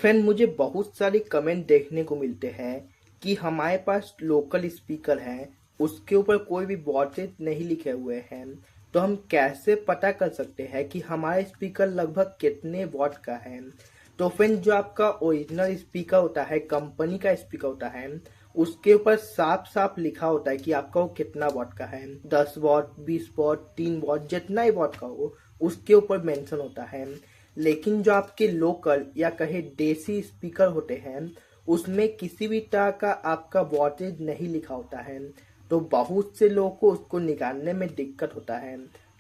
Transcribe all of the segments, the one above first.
Friend, मुझे बहुत सारे कमेंट देखने को मिलते हैं कि हमारे पास लोकल स्पीकर हैं, उसके ऊपर कोई भी वॉटेज नहीं लिखे हुए हैं। तो हम कैसे पता कर सकते हैं कि हमारा स्पीकर लगभग कितने वॉट का है। तो फ्रेंड, जो आपका ओरिजिनल स्पीकर होता है, कंपनी का स्पीकर होता है, उसके ऊपर साफ साफ लिखा होता है कि आपका वो कितना वॉट का है। 10 वॉट, 20 वॉट, 3 वॉट, जितना ही वॉट का हो उसके ऊपर मेंशन होता है। लेकिन जो आपके लोकल या कहे देसी स्पीकर होते हैं, उसमें किसी भी तरह का आपका वॉटेज नहीं लिखा होता है। तो बहुत से लोगों को उसको निकालने में दिक्कत होता है।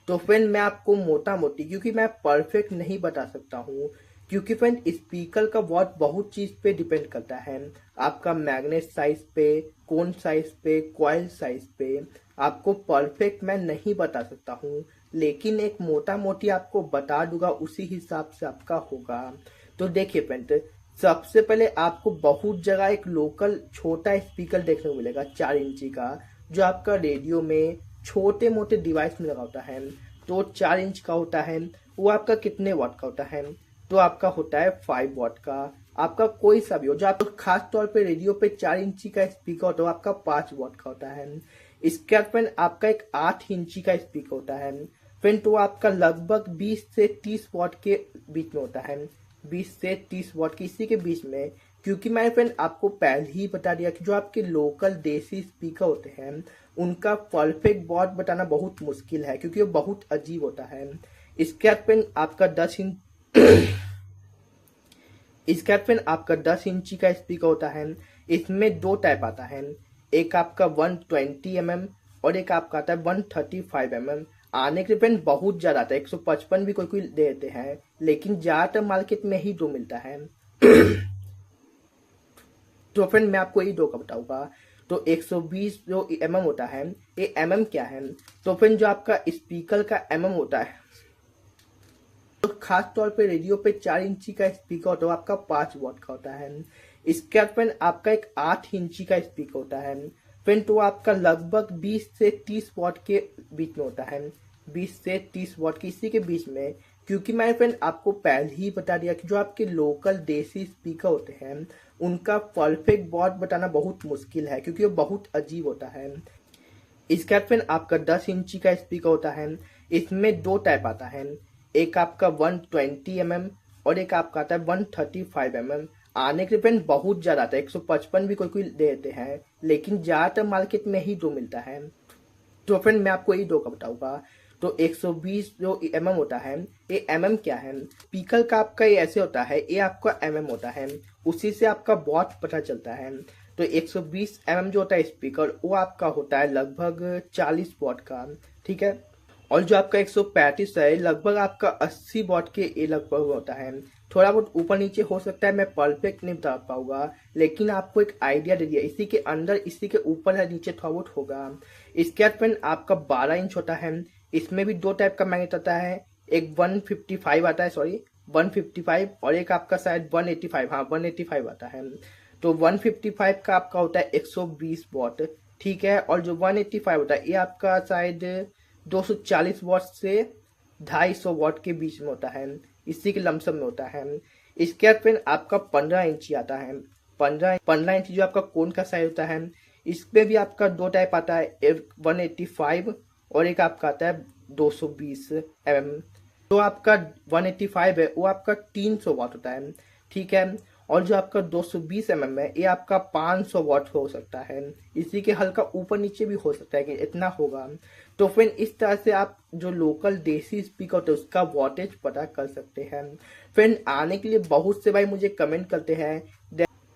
तो फ्रेंड, मैं आपको मोटा मोटी, क्योंकि मैं परफेक्ट नहीं बता सकता हूँ, क्योंकि फ्रेंड स्पीकर का वॉट बहुत चीज पे डिपेंड करता है। आपका मैग्नेट साइज पे, कोन साइज पे, कॉइल साइज पे। आपको परफेक्ट मैं नहीं बता सकता हूँ, लेकिन एक मोटा मोटी आपको बता दूंगा, उसी हिसाब से आपका होगा। तो देखिए फ्रेंड, सबसे पहले आपको बहुत जगह एक लोकल छोटा स्पीकर देखने को मिलेगा 4 इंची का, जो आपका रेडियो में छोटे मोटे डिवाइस में लगा होता है। तो 4 इंच का होता है, वो आपका कितने वॉट का होता है? तो आपका होता है 5 वॉट का। आपका कोई सा भी हो, जो आप खास तौर पे रेडियो पे 4 इंची का स्पीकर होता है, आपका 5 वॉट का होता है। इसके बाद फ्रेंड आपका एक 8 इंची का स्पीकर होता है। फ्रेंड, तो आपका लगभग 20 से 30 वॉट के बीच में होता है। 20 से 30 वॉट की, इसी के बीच में। क्योंकि मैंने फ्रेंड आपको पहले ही बता दिया कि जो आपके लोकल देसी स्पीकर होते हैं, उनका परफेक्ट वॉट बताना बहुत मुश्किल है, क्योंकि वो बहुत अजीब होता है। इसके बाद फ्रेंड आपका 10 इंच इसके बाद फ्रेंड आपका 10 इंची का स्पीकर होता है। इसमें दो टाइप आता है, एक आपका 120 mm और एक आपका आता है 135 mm। आने के फ्रेंड बहुत ज्यादा आता है, 155 भी कोई कोई दे देते हैं, लेकिन ज्यादातर मार्केट में ही दो मिलता है। तो फ्रेंड मैं आपको ये दो का बताऊंगा। तो 120 जो होता है, ये क्या है? तो फ्रेंड, जो आपका स्पीकर का होता है, तो खास तौर पे रेडियो पे 4 इंची का स्पीकर होता है, आपका 5 वॉट का होता है। इसके बाद फ्रेंड आपका एक 8 इंची का स्पीकर होता है। फ्रेंड, तो आपका लगभग 20 से 30 वॉट के बीच में होता है। 20 से 30 वॉट की, इसी के बीच में। क्योंकि मैंने फ्रेंड आपको पहले ही बता दिया कि जो आपके लोकल देसी स्पीकर होते हैं, उनका परफेक्ट वॉट बताना बहुत मुश्किल है, क्योंकि वो बहुत अजीब होता है। इसके बाद फ्रेंड आपका 10 इंची का स्पीकर होता है। इसमें दो टाइप आता है, एक आपका 120 mm और एक आपका आता है 135 mm। आने के फ्रेंड बहुत ज्यादा आता है, 155 भी कोई कोई दे देते हैं, लेकिन ज्यादातर मार्केट में ही दो मिलता है। तो फ्रेंड मैं आपको ये दो का बताऊंगा। तो 120 जो होता है, ये क्या है? स्पीकर का आपका ये ऐसे होता है, ये आपका होता है, उसी से आपका वॉट पता चलता है। तो 120 जो होता है स्पीकर, वो आपका होता है लगभग 40 वॉट का। ठीक है। और जो आपका 135 है, लगभग आपका 80 वॉट के ये लगभग होता है। थोड़ा बहुत ऊपर नीचे हो सकता है, मैं परफेक्ट नहीं बता पाऊंगा, लेकिन आपको एक आइडिया दे दिया। इसी के अंदर, इसी के ऊपर है, नीचे थोड़ा बहुत होगा। इसके बाद फ्रेंड आपका 12 इंच होता है। इसमें भी दो टाइप का मैग्नेट आता है, एक 155 आता है, सॉरी 155, और एक आपका शायद 185, हाँ 185 आता है। तो 155 का आपका होता है 120 वॉट। ठीक है। और जो 185 होता है, ये आपका शायद 240 वॉट से 250 वॉट के बीच में होता है, इसी के लमसम में होता है। इसके बाद फिर आपका 15 इंची आता है। 15 इंची जो आपका कोन का साइज होता है, इसमें भी आपका दो टाइप आता है, एक 185 और एक आपका आता है 220 mm। जो आपका 185 है, वो आपका 300 वॉट होता है। ठीक है। और जो आपका 220 mm है, ये आपका 500 वॉट हो सकता है, इसी के हल्का ऊपर नीचे भी हो सकता है, कि इतना होगा। तो फिर इस तरह से आप जो लोकल देसी स्पीकर होता है, उसका वॉटेज पता कर सकते हैं। फ्रेंड, आने के लिए बहुत से भाई मुझे कमेंट करते हैं,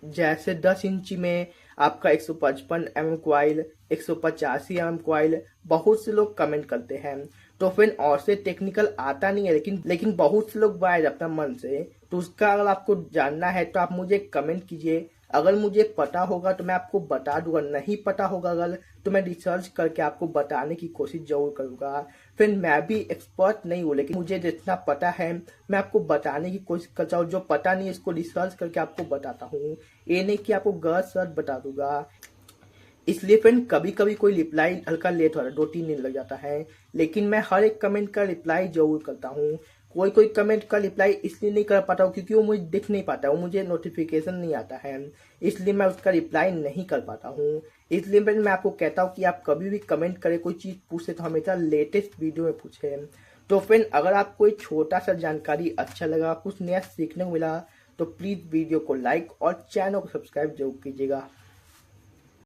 जैसे 10 इंची में आपका 155 mm क्वाइल, 185 mm क्वाइल, बहुत से लोग कमेंट करते हैं। तो फिर और से टेक्निकल आता नहीं है, लेकिन बहुत से लोग बाय अपना मन से। तो उसका अगर आपको जानना है तो आप मुझे कमेंट कीजिए। अगर मुझे पता होगा तो मैं आपको बता दूंगा, नहीं पता होगा अगर, तो मैं रिसर्च करके आपको बताने की कोशिश जरूर करूंगा। फिर मैं भी एक्सपर्ट नहीं हूँ, लेकिन मुझे जितना पता है मैं आपको बताने की कोशिश करता हूँ। जो पता नहीं है, इसको रिसर्च करके आपको बताता हूँ। ये नहीं कि आपको गलत सच बता दूंगा। इसलिए फ्रेंड कभी कभी कोई रिप्लाई हल्का लेट हो रहा है, 2-3 दिन लग जाता है, लेकिन मैं हर एक कमेंट का रिप्लाई जरूर करता हूँ। कोई कोई कमेंट का रिप्लाई इसलिए नहीं कर पाता हूँ क्योंकि वो मुझे दिख नहीं पाता है, वो मुझे नोटिफिकेशन नहीं आता है, इसलिए मैं उसका रिप्लाई नहीं कर पाता हूँ। इसलिए मैं आपको कहता हूँ कि आप कभी भी कमेंट करें, कोई चीज़ पूछे तो हमेशा लेटेस्ट वीडियो में पूछें। तो फ्रेंड, अगर आपको कोई छोटा सा जानकारी अच्छा लगा, कुछ नया सीखने को मिला, तो प्लीज़ वीडियो को लाइक और चैनल को सब्सक्राइब जरूर कीजिएगा।